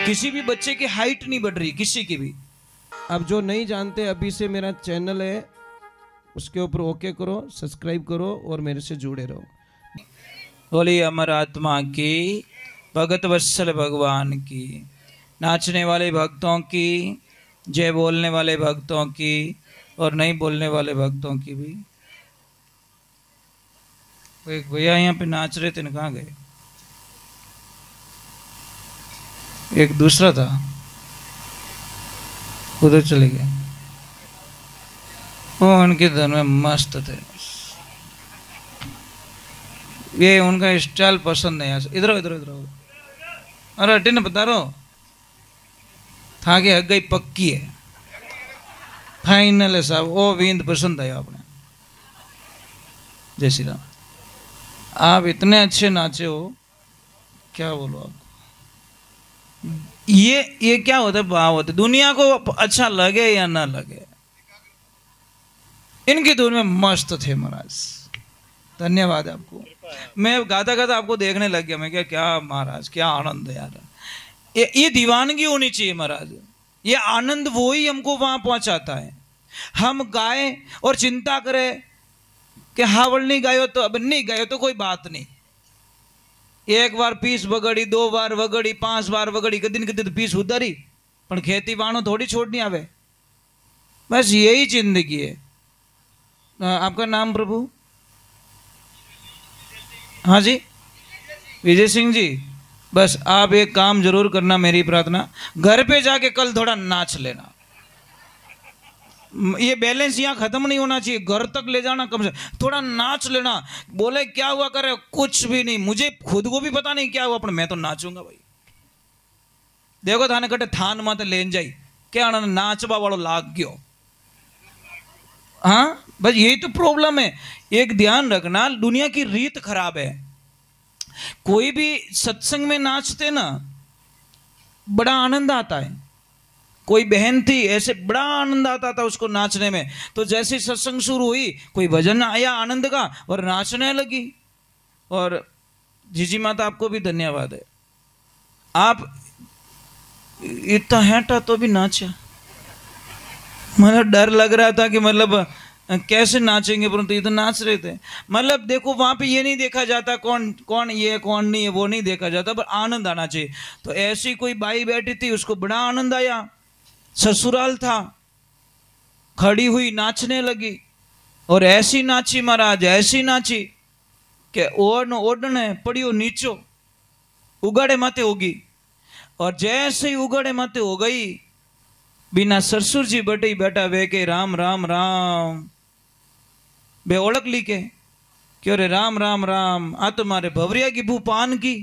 किसी भी बच्चे की हाइट नहीं बढ़ रही, किसी की भी। अब जो नहीं जानते, अभी से मेरा चैनल है, उसके ऊपर ओके करो, सब्सक्राइब करो और मेरे से जुड़े रहो। बोली अमर आत्मा की, भगत वत्सल भगवान की, नाचने वाले भक्तों की, जय बोलने वाले भक्तों की और नहीं बोलने वाले भक्तों की भी। एक भैया यहाँ पे नाच रहे थे, कहाँ गए? एक दूसरा था, उधर चले गए। वो उनके धन में मस्त थे, ये उनका स्टाइल पसंद है। इधर इधर इधर, अरे हटे ना, बता रहा हूँ था कि हग गई पक्की है, फाइनल है साहब। वो विंद पसंद आया आपने। जय श्री राम। आप इतने अच्छे नाचे हो, क्या बोलो आपको। ये क्या होता है, भाव होता है। दुनिया को अच्छा लगे या ना लगे, इनकी धुन में मस्त थे महाराज। धन्यवाद आपको। मैं गाता गाता आपको देखने लग गया। मैं क्या महाराज, क्या आनंद है यार। ये दीवानगी होनी चाहिए महाराज। ये आनंद वो ही हमको वहां पहुंचाता है। हम गाएं और चिंता करें कि हावड़ नहीं गायो तो अब नहीं गायो तो कोई बात नहीं। एक बार पीस बगड़ी, 2 बार वगड़ी, 5 बार वगड़ी, कदी कदी तो पीस उतारी, पर खेती वाणो थोड़ी छोड़नी आवे। बस यही जिंदगी है। आपका नाम प्रभु? हाँ जी, विजय सिंह जी। बस आप एक काम जरूर करना, मेरी प्रार्थना, घर पे जाके कल थोड़ा नाच लेना। ये बैलेंस यहाँ खत्म नहीं होना चाहिए, घर तक ले जाना, कम से थोड़ा नाच लेना। बोले क्या हुआ करे, कुछ भी नहीं, मुझे खुद को भी पता नहीं क्या हुआ, पर मैं तो नाचूंगा भाई। देखो थाने कटे थान मत लेन जाई, क्या नाचवा वालों लाग गयो। हाँ बस यही तो प्रॉब्लम है। एक ध्यान रखना, दुनिया की रीत खराब है। कोई भी सत्संग में नाचते ना, बड़ा आनंद आता है। कोई बहन थी, ऐसे बड़ा आनंद आता था उसको नाचने में। तो जैसे सत्संग शुरू हुई, कोई भजन आया आनंद का और नाचने लगी। और जीजी माता आपको भी धन्यवाद है, आप इतना हैटा तो भी नाचा। मतलब डर लग रहा था कि मतलब कैसे नाचेंगे, परंतु ये तो नाच रहे थे। मतलब देखो वहां पे ये नहीं देखा जाता कौन कौन ये कौन नहीं है, वो नहीं देखा जाता, पर आनंद आना चाहिए। तो ऐसी कोई बाई बैठी थी, उसको बड़ा आनंद आया। ससुराल था, खड़ी हुई नाचने लगी और ऐसी नाची महाराज, ऐसी नाची कि ओढ़ने पड़ियो नीचो, उगाड़े माते होगी। और जैसे ही उगाड़े माते हो गई, बिना ससुर जी बटी बैठा वे के राम राम राम, बे ओळख ली के क्यों रे राम राम राम, आ तो मारे भवरिया की भू पान की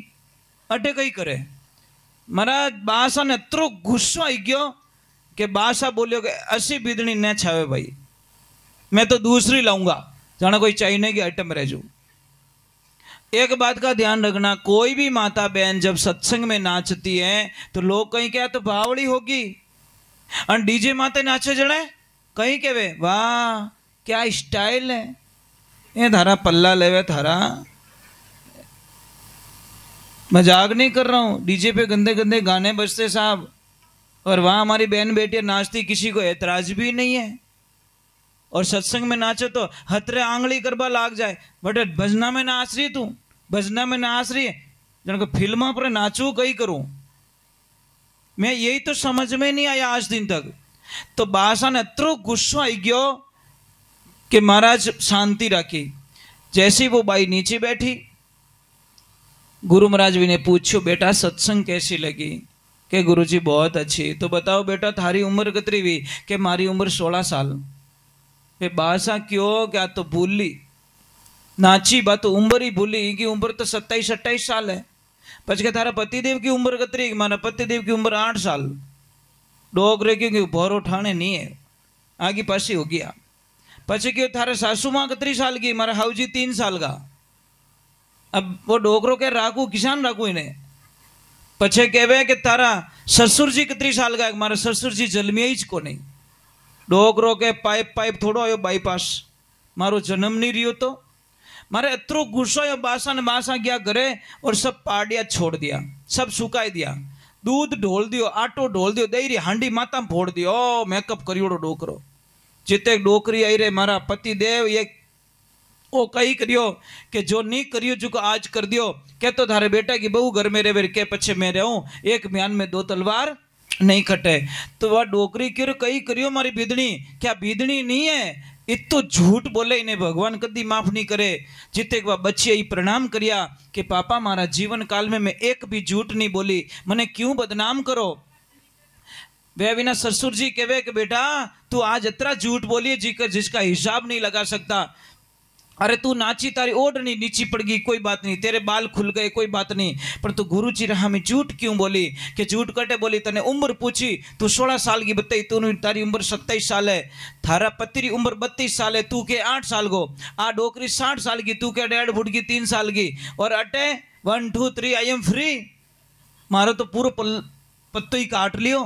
अटे कई करे। महाराज बासा ने अतरो गुस्सो आई गयो कि बासा बोलियो कि असी बिदनी न छावे भाई, मैं तो दूसरी लाऊंगा, जाना कोई चाइने की आइटम रह जो। एक बात का ध्यान रखना, कोई भी माता बहन जब सत्संग में नाचती है तो लोग कहीं क्या तो भावड़ी होगी, और डीजे माते नाचे जड़े कहीं के वे वाह क्या स्टाइल है, ये थारा पल्ला लेवे थारा। मजाक नहीं कर रहा हूं, डीजे पे गंदे गंदे गाने बजते साहब, और वहां हमारी बहन बेटियां नाचती, किसी को ऐतराज भी नहीं है। और सत्संग में नाचे तो हथरे आंगली करवा लाग जाए, बट भजना में नाच रही तू, भजना में नाच रही है, जन को फिल्म पर नाचू कहीं करूं मैं, यही तो समझ में नहीं आया आज दिन तक। तो बासा ने अतरो गुस्सा आई गयो कि महाराज शांति रखी। जैसे वो बाई नीचे बैठी, गुरु महाराज भी ने पूछो बेटा सत्संग कैसी लगी, के गुरुजी बहुत अच्छी। तो बताओ बेटा थारी उम्र कितनी हुई, के मारी उम्र 16 साल। वे बासा क्यों, क्या तो भूली नाची बात, तो उम्र ही भूली कि उम्र तो 27-28 साल है। पछ के थारा पतिदेव की उम्र कितनी, मारा पतिदेव की उम्र 8 साल। डोगरे क्योंकि भोरो ठाणे नहीं है, आगे पासी हो गया। पछे क्यों थारे सासू माँ कितनी साल की, मारा हाउजी 3 साल का। अब वो डोगरो के राखू किसान राखू इन्हें। पछे कहवे कि तारा ससुर जी कितनी साल का, मारा ससुर जी जन्मिया ही को नहीं। डोगरो के पाइप थोड़ो आयो बाईपास, मारो जन्म नहीं रियो। तो मारे अतरो गुस्सा बासा ने बासा गया घरे और सब पाड़िया छोड़ दिया, सब सुकाई दिया। दूध ढोल दियो, आटो ढोल दियो, दही री हांडी माता में फोड़ दियो, मेकअप करियोड़ो डोकरो। जिते डोकरी आई रे मारा पति देव ये ओ कई करियो कि जो नहीं करियो जो आज कर दियो, के तो थारे बेटा की बहू घर में रहे के पछे मैं रहूं, एक म्यान में दो तलवार नहीं कटे। तो वह डोकरी क्यों कई करियो मारी बीदनी, क्या बीदनी नहीं है? इतो झूठ बोले इन्हें भगवान कदी माफ नहीं करे। जिते वह बच्चे ही प्रणाम करिया कि पापा मारा जीवन काल में मैं एक भी झूठ नहीं बोली, मने क्यों बदनाम करो। वे विना ससुर जी कहे कि बेटा तू आज इतना झूठ बोलिए जिसका हिसाब नहीं लगा सकता। अरे तू नाची, तारी ओढ़नी नीची पड़ गई कोई बात नहीं, तेरे बाल खुल गए कोई बात नहीं, पर तू गुरु जी रहा में झूठ क्यों बोली? कि झूठ कटे बोली, तने उम्र पूछी तू 16 साल की बताई, तू तारी उम्र 27 साल है, थारा पति री उम्र 32 साल है, तू के 8 साल को, आ डोकरी 60 साल की, तू के 1.5 फुट की 3 साल की, और अटे 1 2 3 आई एम फ्री, मारो तो पूरा पत्तो ही काट लियो।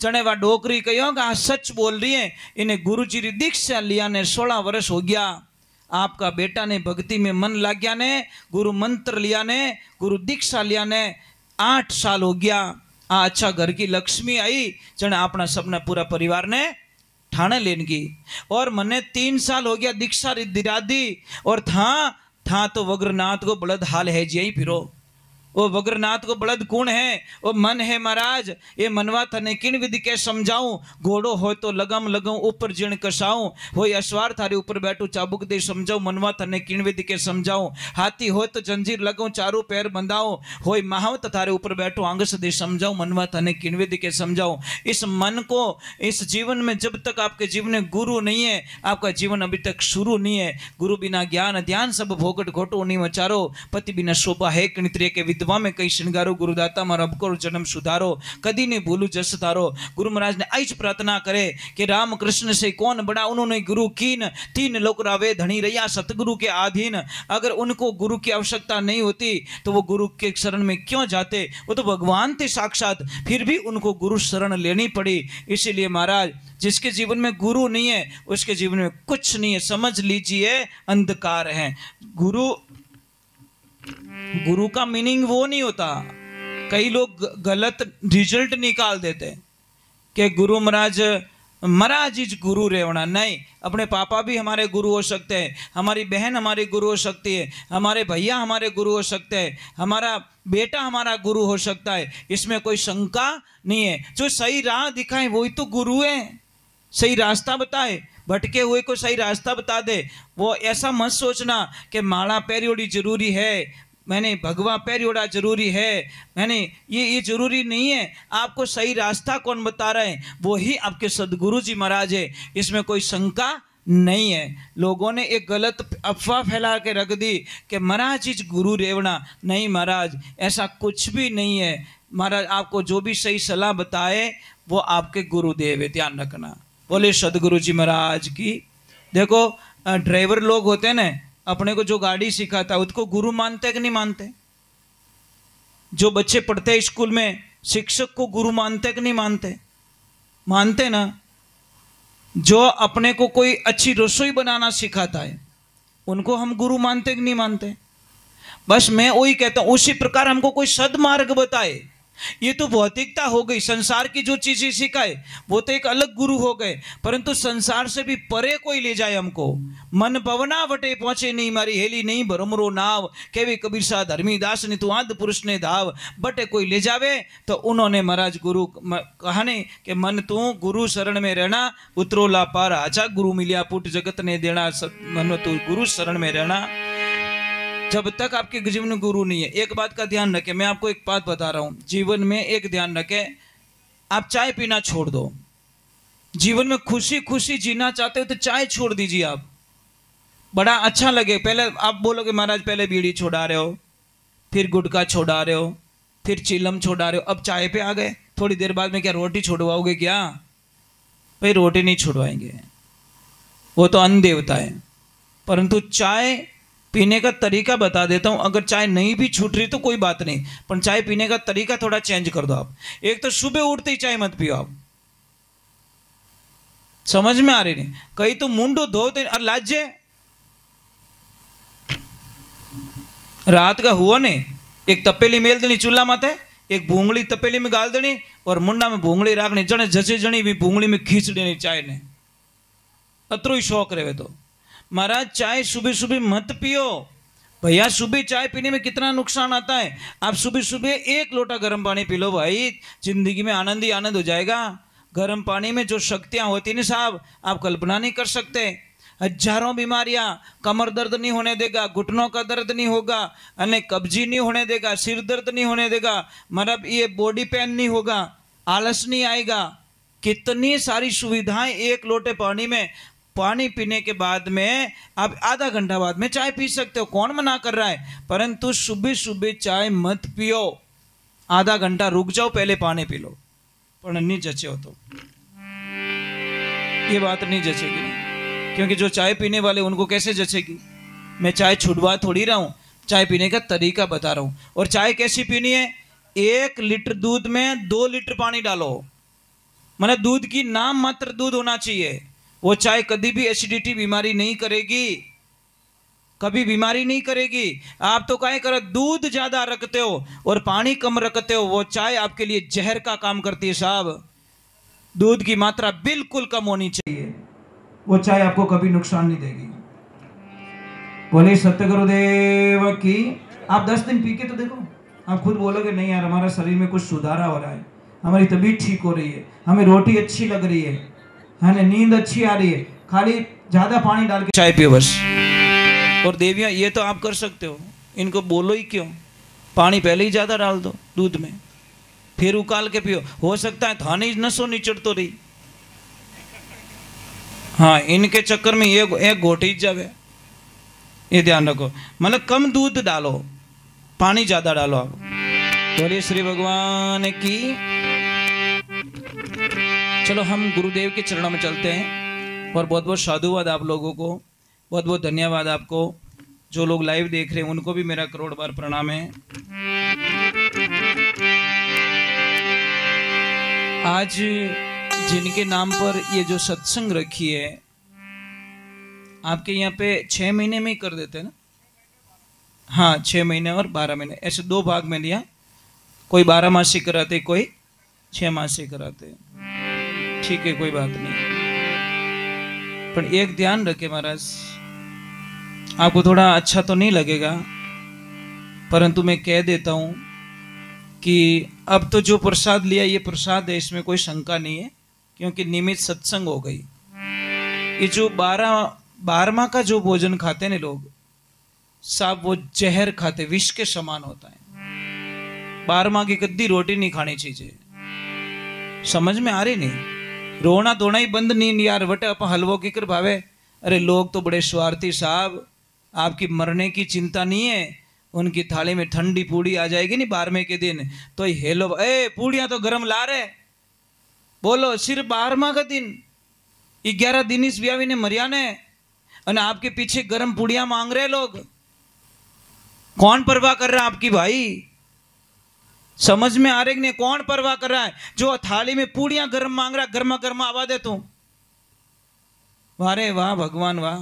चने वा डोकरी कहो कि सच बोल रही है, इन्हें गुरु जी री दीक्षा लिया ने 16 वर्ष हो गया, आपका बेटा ने भक्ति में मन लग गया ने, गुरु मंत्र लिया ने, गुरु दीक्षा लिया ने 8 साल हो गया। अच्छा घर की लक्ष्मी आई, जने अपना सबने पूरा परिवार ने ठाणे लेनगी। और मने 3 साल हो गया दीक्षा दिरादी, और था तो वग्रनाथ को बलद हाल है जी फिरो। वो वग्रनाथ को बलद कौन है? वो मन है महाराज। ये मनवा थने किन विधि के समझाऊं, घोड़ो हो तो लगम लगाऊं ऊपर जिण कसाऊं, हो अश्वार थारे ऊपर बैठू चाबुक दे समझाऊं, मनवा थने किन विधि के समझाऊं, हाथी हो तो जंजीर लगाऊं चारों पैर बंधाऊं, हो महावत थारे ऊपर बैठू आंगस दे समझाऊं, मनवा थने किन विधि के समझाऊं। इस मन को इस जीवन में जब तक आपके जीवन में गुरु नहीं है, आपका जीवन अभी तक शुरू नहीं है। गुरु बिना ज्ञान ध्यान सब भोगट घोटो नहीं वचारो, पति बिना शोभा है कणित्रिय के विद्वा में कई श्रृंगारो, गुरुदाता मारा अबको जन्म सुधारो, कदी ने भूलू जस तारो। गुरु महाराज ने आज प्रार्थना करे कि राम कृष्ण से कौन बड़ा, उन्होंने गुरु कीन, 3 लोक रावे धनी रैया सतगुरु के अधीन। अगर उनको गुरु की आवश्यकता नहीं होती तो वो गुरु के शरण में क्यों जाते? वो तो भगवान थे साक्षात, फिर भी उनको गुरु शरण लेनी पड़ी। इसीलिए महाराज जिसके जीवन में गुरु नहीं है उसके जीवन में कुछ नहीं है, समझ लीजिए अंधकार है। गुरु का मीनिंग वो नहीं होता। कई लोग गलत रिजल्ट निकाल देते कि गुरु महाराज इज गुरु रेवना। नहीं, अपने पापा भी हमारे गुरु हो सकते हैं, हमारी बहन हमारी गुरु हो सकती है, हमारे भैया हमारे गुरु हो सकते हैं, हमारा बेटा हमारा गुरु हो सकता है, इसमें कोई शंका नहीं है। जो सही राह दिखाए वही तो गुरु है, सही रास्ता बताए, भटके हुए को सही रास्ता बता दे। वो ऐसा मत सोचना कि माला पैरियोड़ी जरूरी है, मैंने भगवा पैरियोड़ा जरूरी है, मैंने ये जरूरी नहीं है। आपको सही रास्ता कौन बता रहे हैं? वो ही आपके सदगुरु जी महाराज है, इसमें कोई शंका नहीं है। लोगों ने एक गलत अफवाह फैला के रख दी कि महाराज इज गुरु रेवना। नहीं महाराज, ऐसा कुछ भी नहीं है। महाराज आपको जो भी सही सलाह बताए वो आपके गुरुदेव है, ध्यान रखना। बोले सदगुरु जी महाराज की। देखो ड्राइवर लोग होते हैं ना, अपने को जो गाड़ी सिखाता है उसको गुरु मानते कि नहीं मानते? जो बच्चे पढ़ते हैं स्कूल में शिक्षक को गुरु मानते कि नहीं मानते? मानते ना। जो अपने को कोई अच्छी रसोई बनाना सिखाता है उनको हम गुरु मानते कि नहीं मानते? बस मैं वही कहता हूं, उसी प्रकार हमको कोई सदमार्ग बताए, ये तो भौतिकता हो गई। संसार की जो चीजें सिखाए वो तो एक अलग गुरु हो गए, परंतु संसार से भी परे कोई ले जाए हमको। मन पवना वटे पहुंचे नहीं, मारी हेली नहीं भरमरो नाव, केवी कबीर सा धर्मी दास ने तू आद पुरुष ने धाव। बटे कोई ले जावे तो उन्होंने महाराज गुरु कहा ने कि मन तू गुरु शरण में रहना, उतरोला पार आचा गुरु मिलिया पुट जगत ने देना, मन तू गुरु शरण में रहना। जब तक आपके जीवन में गुरु नहीं है, एक बात का ध्यान रखें, मैं आपको एक बात बता रहा हूं, जीवन में एक ध्यान रखें, आप चाय पीना छोड़ दो। जीवन में खुशी खुशी जीना चाहते हो तो चाय छोड़ दीजिए। आप बड़ा अच्छा लगे, पहले आप बोलोगे महाराज पहले बीड़ी छोड़ा रहे हो, फिर गुटखा छोड़ा रहे हो, फिर चिलम छोड़ा रहे हो, अब चाय पे आ गए, थोड़ी देर बाद में क्या रोटी छोड़वाओगे क्या? भाई रोटी नहीं छुड़वाएंगे, वो तो अन्न देवता है। परंतु चाय पीने का तरीका बता देता हूं। अगर चाय नहीं भी छूट रही तो कोई बात नहीं, पर चाय पीने का तरीका थोड़ा चेंज कर दो आप। एक तो सुबह उठते ही चाय मत पियो आप, समझ में आ रही नहीं? कई तो मुंडो धोते और लाजे रात का हुआ ने एक तपेली मेल देनी चूल्हा माथे, एक भूंगली तपेली में गाल देनी और मुंडा में भूंगली राखनी, जने जचे जनी भी भूंगली में खींच देनी चाय ने। अतरो ही शौक रहे तो महाराज चाय सुबह सुबह मत पियो भैया। सुबह चाय पीने में कितना नुकसान आता है। आप सुबह सुबह 1 लोटा गर्म पानी पी लो भाई, जिंदगी में आनंद ही आनंद हो जाएगा। गर्म पानी में जो शक्तियां होती ना साहब, आप कल्पना नहीं कर सकते। हजारों बीमारियां, कमर दर्द नहीं होने देगा, घुटनों का दर्द नहीं होगा, अनेक कब्जी नहीं होने देगा, सिर दर्द नहीं होने देगा, मतलब ये बॉडी पेन नहीं होगा, आलस नहीं आएगा। कितनी सारी सुविधाएं 1 लोटे पानी में। पानी पीने के बाद में आप आधा घंटा बाद में चाय पी सकते हो, कौन मना कर रहा है। परंतु सुबह सुबह चाय मत पियो, आधा घंटा रुक जाओ, पहले पानी पी लो। पर नहीं जचे हो तो ये बात नहीं जचेगी, क्योंकि जो चाय पीने वाले उनको कैसे जचेगी। मैं चाय छुड़वा थोड़ी रहा हूं, चाय पीने का तरीका बता रहा हूं। और चाय कैसी पीनी है, 1 लीटर दूध में 2 लीटर पानी डालो, मतलब दूध की नाम मात्र दूध होना चाहिए। वो चाय कभी भी एसिडिटी बीमारी नहीं करेगी, कभी बीमारी नहीं करेगी। आप तो क्या करो, दूध ज्यादा रखते हो और पानी कम रखते हो, वो चाय आपके लिए जहर का काम करती है साहब। दूध की मात्रा बिल्कुल कम होनी चाहिए, वो चाय आपको कभी नुकसान नहीं देगी। बोले सत्य गुरुदेव की। आप 10 दिन पी के तो देखो, आप खुद बोलोगे नहीं यार हमारा शरीर में कुछ सुधारा हो रहा है, हमारी तबीयत ठीक हो रही है, हमें रोटी अच्छी लग रही है ना, नींद अच्छी आ रही है, खाली ज्यादा पानी डाल के चाय पियो बस। और देवियां ये तो आप कर सकते हो, इनको बोलो ही क्यों, पानी पहले ही ज्यादा डाल दो दूध में, फिर उकाल के पियो। हो सकता है थाने नसों नहीं चढ़ तो रही, हाँ इनके चक्कर में ये एक घोटी जावे, ये ध्यान रखो। मतलब कम दूध डालो, पानी ज्यादा डालो आप। बोलिए श्री भगवान की। चलो हम गुरुदेव के चरणों में चलते हैं। और बहुत बहुत साधुवाद आप लोगों को, बहुत बहुत धन्यवाद आपको। जो लोग लाइव देख रहे हैं उनको भी मेरा करोड़ बार प्रणाम है। आज जिनके नाम पर ये जो सत्संग रखी है, आपके यहाँ पे 6 महीने में ही कर देते हैं ना। हाँ 6 महीने और 12 महीने, ऐसे 2 भाग में लिया। कोई 12 मासी कराते, कोई 6 मासी कराते। ठीक है कोई बात नहीं, पर एक ध्यान रखे महाराज, आपको थोड़ा अच्छा तो नहीं लगेगा, परंतु मैं कह देता हूं कि अब तो जो प्रसाद लिया ये प्रसाद है, इसमें कोई शंका नहीं है, क्योंकि नियमित सत्संग हो गई। ये जो 12वां का जो भोजन खाते हैं लोग साहब, वो जहर खाते, विष के समान होता है। 12वां की कद्दी रोटी नहीं खानी चाहिए। समझ में आ रही नहीं, रोना धोना ही बंद नहीं यार, बटे अपन हलवो की कर भावे। अरे लोग तो बड़े स्वार्थी साहब, आपकी मरने की चिंता नहीं है, उनकी थाली में ठंडी पूड़ी आ जाएगी नहीं 12वें के दिन तो हेलो ए पूड़ियां तो गरम ला रहे, बोलो सिर्फ 12वां का दिन, 11 दिन इस ब्यावी ने मरिया ने, और आपके पीछे गरम पूड़ियां मांग रहे लोग। कौन परवाह कर रहा है आपकी भाई, समझ में आ रही नहीं, कौन परवाह कर रहा है। जो थाली में पूड़ियां गरम मांग रहा है, गर्मा गर्मा आवा दे तू, वारे वाह भगवान वाह।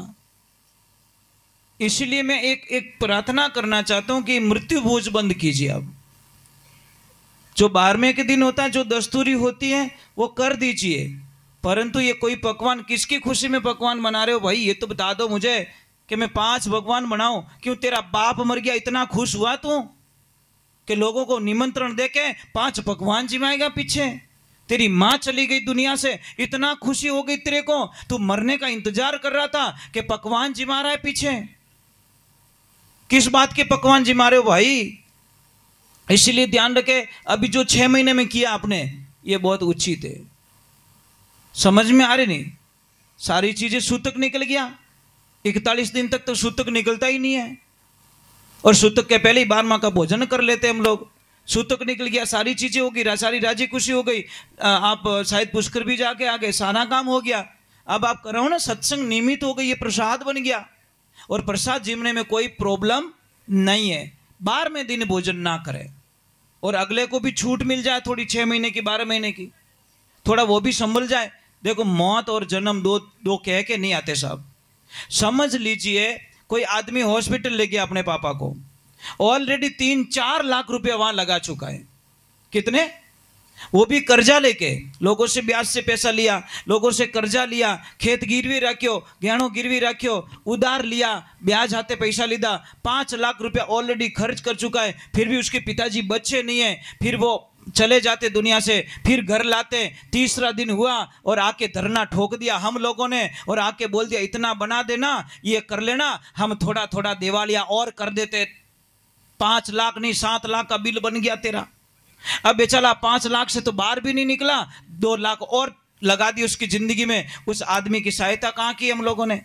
इसलिए मैं एक प्रार्थना करना चाहता हूं कि मृत्यु भोज बंद कीजिए। अब जो 12वें के दिन होता है, जो दस्तूरी होती है वो कर दीजिए, परंतु ये कोई पकवान किसकी खुशी में पकवान बना रहे हो भाई, ये तो बता दो मुझे कि मैं 5 पकवान बनाऊं। क्यों तेरा बाप मर गया इतना खुश हुआ तू कि लोगों को निमंत्रण देके 5 पकवान जिमाएगा पीछे? तेरी माँ चली गई दुनिया से, इतना खुशी हो गई तेरे को, तू मरने का इंतजार कर रहा था कि पकवान जिमा रहा है पीछे। किस बात के पकवान जिमा रहे हो भाई? इसलिए ध्यान रखे, अभी जो 6 महीने में किया आपने ये बहुत उचित है। समझ में आ रही नहीं, सारी चीजें सूतक निकल गया। 41 दिन तक तो सूतक निकलता ही नहीं है, और सूतक के पहले ही 12वां का भोजन कर लेते हम लोग। सूतक निकल गया, सारी चीजें हो गई, सारी राजी खुशी हो गई, आप शायद पुष्कर भी जाके आ गए, सारा काम हो गया। अब आप करो ना सत्संग नियमित हो गई, ये प्रसाद बन गया, और प्रसाद जिमने में कोई प्रॉब्लम नहीं है। 12वें दिन भोजन ना करें, और अगले को भी छूट मिल जाए थोड़ी, 6 महीने की 12 महीने की, थोड़ा वो भी संभल जाए। देखो मौत और जन्म दो कह के नहीं आते साहब। समझ लीजिए कोई आदमी हॉस्पिटल ले गया अपने पापा को, ऑलरेडी 3-4 लाख रुपया वहां लगा चुका है, कितने? वो भी कर्जा लेके, लोगों से ब्याज से पैसा लिया, लोगों से कर्जा लिया, खेत गिरवी रखियो, गहनों गिरवी रखियो, उधार लिया, ब्याज हाथे पैसा लीधा, 5 लाख रुपया ऑलरेडी खर्च कर चुका है, फिर भी उसके पिताजी बच्चे नहीं है, फिर वो चले जाते दुनिया से, फिर घर लाते, तीसरा दिन हुआ और आके धरना ठोक दिया हम लोगों ने, और आके बोल दिया इतना बना देना, ये कर लेना, हम थोड़ा थोड़ा दिवालिया और कर देते, 5 लाख नहीं 7 लाख का बिल बन गया तेरा। अब बेचारा 5 लाख से तो बाहर भी नहीं निकला, 2 लाख और लगा दी उसकी जिंदगी में। उस आदमी की सहायता कहाँ की हम लोगों ने?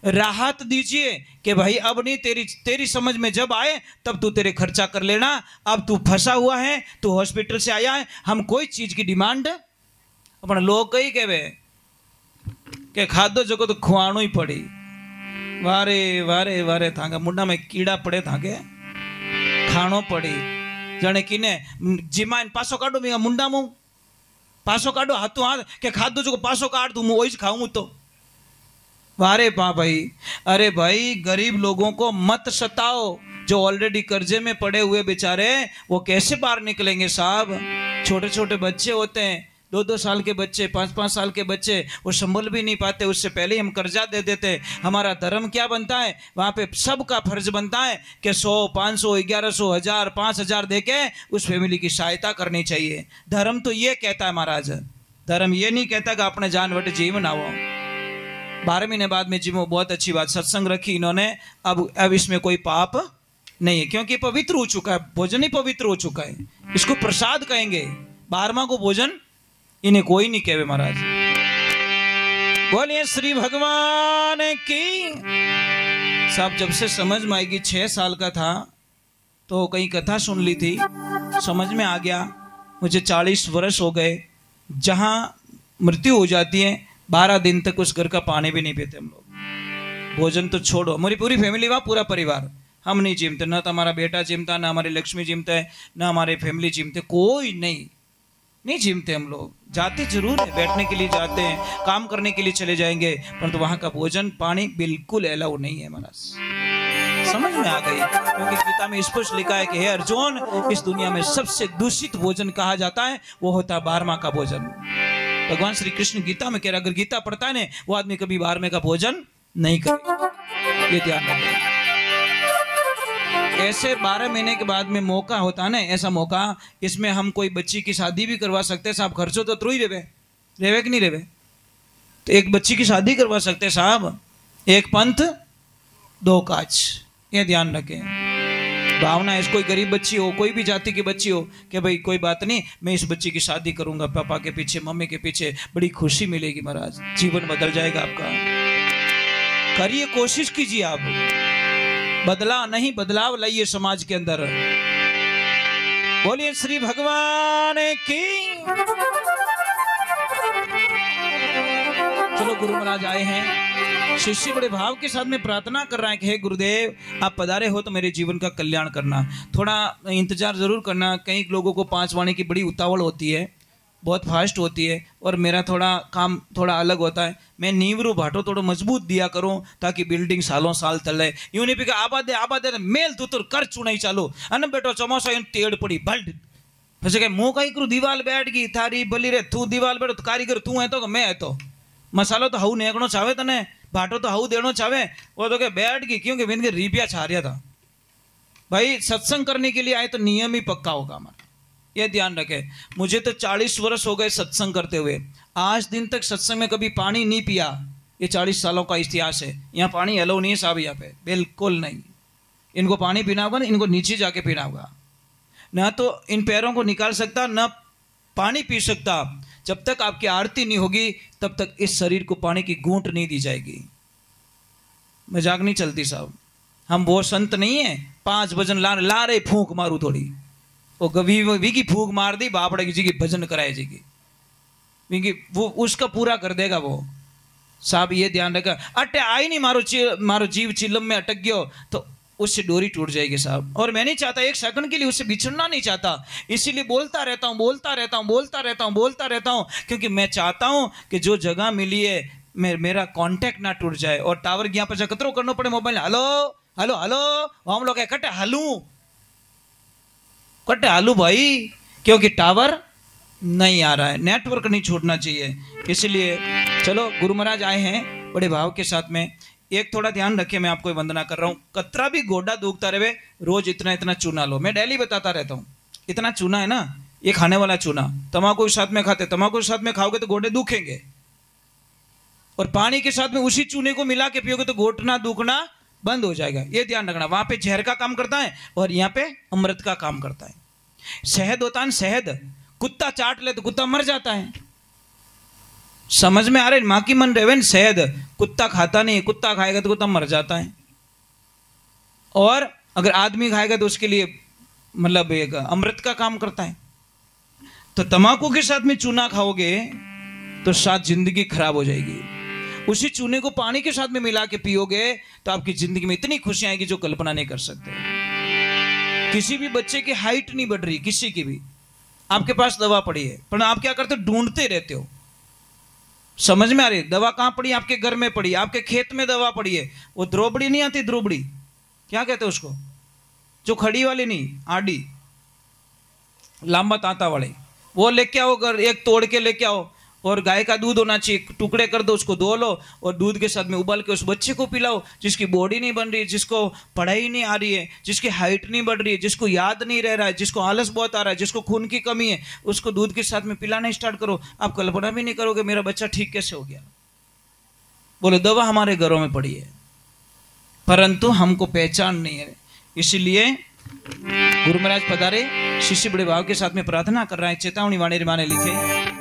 राहत दीजिए कि भाई अब नहीं, तेरी समझ में जब आए तब तू तेरे खर्चा कर लेना, अब तू फंसा हुआ है, तू हॉस्पिटल से आया है, हम कोई चीज की डिमांड अपन लोग कही कहवे के खादो जगो तो खुआणो ही पड़ी, वारे वारे वारे थांगे मुंडा में कीड़ा पड़े थांगे खाणो पड़ी, जाने किने जीमा इन पासो काढो मैं मुंडा मु पासो काढो हाथों हाथ के खादो जो पासो काट दूं मैं वही खाऊं तो वारे पा भाई। अरे भाई गरीब लोगों को मत सताओ, जो ऑलरेडी कर्जे में पड़े हुए बेचारे वो कैसे बाहर निकलेंगे साहब? छोटे छोटे बच्चे होते हैं, 2-2 साल के बच्चे, 5-5 साल के बच्चे, वो संभल भी नहीं पाते, उससे पहले ही हम कर्जा दे देते। हमारा धर्म क्या बनता है? वहाँ पे सबका फर्ज बनता है कि 100, 500, 1100, 1000, 5000 दे के उस फैमिली की सहायता करनी चाहिए। धर्म तो ये कहता है महाराज, धर्म ये नहीं कहता कि अपने जान वट जीव ना हो। 12 महीने बाद में जीवो, बहुत अच्छी बात, सत्संग रखी इन्होंने। अब इसमें कोई पाप नहीं है, क्योंकि पवित्र हो चुका है, भोजन ही पवित्र हो चुका है, इसको प्रसाद कहेंगे। 12वां को भोजन इन्हें कोई नहीं कहे महाराज। बोलिए श्री भगवान की। साहब जब से समझ में आएगी, 6 साल का था तो कहीं कथा सुन ली थी, समझ में आ गया। मुझे 40 वर्ष हो गए, जहां मृत्यु हो जाती है 12 दिन तक उस घर का पानी भी नहीं पीते हम लोग। भोजन तो छोड़ो, हमारी पूरी फैमिली वहाँ, पूरा परिवार, हम नहीं जिमते, ना तो हमारा बेटा जिमता, ना हमारी लक्ष्मी जिमता है, ना हमारी फैमिली जिमते, कोई नहीं जिमते हम लोग। जाते जरूर है, बैठने के लिए जाते हैं, काम करने के लिए चले जाएंगे, परंतु वहां का भोजन पानी बिल्कुल अलाउ नहीं है महाराज। समझ में आ गई, क्योंकि गीता में स्पष्ट लिखा है कि हे अर्जुन, इस दुनिया में सबसे दूषित भोजन कहा जाता है वो होता है 12वां का भोजन। भगवान श्री कृष्ण गीता में कह रहा, अगर गीता पढ़ता है ना वो आदमी कभी 12वें का भोजन नहीं करे, ये ध्यान रखें। ऐसे 12 महीने के बाद में मौका होता है ना, ऐसा मौका, इसमें हम कोई बच्ची की शादी भी करवा सकते हैं साहब। खर्चो तो त्रुई रेवे कि नहीं रेवे, तो एक बच्ची की शादी करवा सकते हैं साहब। एक पंथ 2 काज, ये ध्यान रखें। भावना है, कोई गरीब बच्ची हो, कोई भी जाति की बच्ची हो, कि भाई कोई बात नहीं, मैं इस बच्ची की शादी करूंगा, पापा के पीछे, मम्मी के पीछे, बड़ी खुशी मिलेगी महाराज, जीवन बदल जाएगा आपका। करिए, कोशिश कीजिए, आप बदला नहीं, बदलाव लाइए समाज के अंदर। बोलिए श्री भगवान की। चलो गुरु महाराज आए हैं, शिष्य बड़े भाव के साथ में प्रार्थना कर रहा है कि हे गुरुदेव, आप पधारे हो तो मेरे जीवन का कल्याण करना। थोड़ा इंतजार जरूर करना, कई लोगों को 5 वाणी की बड़ी उतावल होती है, बहुत फास्ट होती है, और मेरा थोड़ा काम थोड़ा अलग होता है। मैं नीवरू भाटो थोड़ा मजबूत दिया करूं ताकि बिल्डिंग सालों साल चले। यूं नहीं पी आबादे मेल तूतुर कर चुनाई चालू अने बेटो चमोसा यूं टेड़ पड़ी भल्ट પછી કે હું કઈ કરું, દિવાલ બેઠ ગઈ થારી બલી રે, તું દિવાલ બેઠો કારીગર તું હે તો કે मैं है तो मसालो तो हाउ नेकणो चावे तने, भाटो तो हाउ देणो चावे, वो तो के बैठ गई क्योंकि विन के रिपिया छा रहा था। भाई सत्संग करने के लिए आए तो नियम ही पक्का होगा हमारा, ये ध्यान रखे। मुझे तो 40 वर्ष हो गए सत्संग करते हुए, आज दिन तक सत्संग में कभी पानी नहीं पिया। ये 40 सालों का इतिहास है। यहाँ पानी अलाउ नहीं है साहब, यहाँ पे बिल्कुल नहीं। इनको पानी पीना होगा ना, इनको नीचे जाके पीना होगा, ना तो इन पैरों को निकाल सकता, ना पानी पी सकता। जब तक आपकी आरती नहीं होगी तब तक इस शरीर को पानी की घूंट नहीं दी जाएगी। मजाक नहीं चलती साहब, हम वो संत नहीं है 5 भजन ला रहे फूंक मारू थोड़ी, वो वी की फूंक मार दी बापड़े जी की भजन कराए जी की, वो उसका पूरा कर देगा वो साहब, ये ध्यान रखा। अटे आई नहीं मारो जीव चिलम में अटक गयो तो उससे डोरी टूट जाएगी साहब। और मैं नहीं चाहता, एक सेकंड के लिए उससे बिछड़ना नहीं चाहता, इसीलिए बोलता रहता हूँ, क्योंकि मैं चाहता हूँ कि जो जगह मिली है मेरा कांटेक्ट ना टूट जाए। और टावर गया पर कतरो करना पड़े मोबाइल, हेलो हेलो हेलो, हम लोग कटे हालू भाई, क्योंकि टावर नहीं आ रहा है, नेटवर्क नहीं छूटना चाहिए। इसलिए चलो गुरु महाराज आए हैं बड़े भाव के साथ में। एक थोड़ा ध्यान रखे, मैं आपको वंदना कर रहा हूँ, कतरा भी गोडा दुखता रहे रोज इतना इतना चूना लो। मैं डेली बताता रहता हूँ, इतना चूना है ना, ये खाने वाला चूना, तम्बाकू के साथ में खाते, तम्बाकू के साथ में खाओगे तो गोडे दुखेंगे, और पानी के साथ में उसी चूने को मिला के पियोगे तो घोटना दुखना बंद हो जाएगा। ये ध्यान रखना, वहां पे जहर का काम करता है और यहाँ पे अमृत का काम करता है। शहद होता है, शहद कुत्ता चाट ले तो कुत्ता मर जाता है, समझ में आ रहे? माँ की मन रहे, शहद कुत्ता खाता नहीं, कुत्ता खाएगा तो कुत्ता मर जाता है, और अगर आदमी खाएगा तो उसके लिए मतलब एक अमृत का काम करता है। तो तम्बाकू के साथ में चूना खाओगे तो साथ जिंदगी खराब हो जाएगी। उसी चूने को पानी के साथ में मिला के पियोगे तो आपकी जिंदगी में इतनी खुशियां आएगी जो कल्पना नहीं कर सकते। किसी भी बच्चे की हाइट नहीं बढ़ रही, किसी की भी, आपके पास दवा पड़ी है, पर आप क्या करते हो, ढूंढते रहते हो। समझ में आ रही? दवा कहां पड़ी? आपके घर में पड़ी, आपके खेत में दवा पड़ी है। वो द्रोबड़ी नहीं आती, द्रोबड़ी क्या कहते हैं उसको, जो खड़ी वाली नहीं, आड़ी लांबा तांता वाले, वो लेके आओ, घर एक तोड़ के लेके आओ, और गाय का दूध होना चाहिए, टुकड़े कर दो, उसको धो लो और दूध के साथ में उबाल के उस बच्चे को पिलाओ जिसकी बॉडी नहीं बन रही है, जिसको पढ़ाई नहीं आ रही है, जिसकी हाइट नहीं बढ़ रही है, जिसको याद नहीं रह रहा है, जिसको आलस बहुत आ रहा है, जिसको खून की कमी है, उसको दूध के साथ में पिलाना स्टार्ट करो। आप कल्पना भी नहीं करोगे मेरा बच्चा ठीक कैसे हो गया। बोले दवा हमारे घरों में पड़ी है, परंतु हमको पहचान नहीं है। इसीलिए गुरु महाराज पधारे, शिष्य बड़े भाव के साथ में प्रार्थना कर रहा है। चेतावनी वाणी माने लिखे,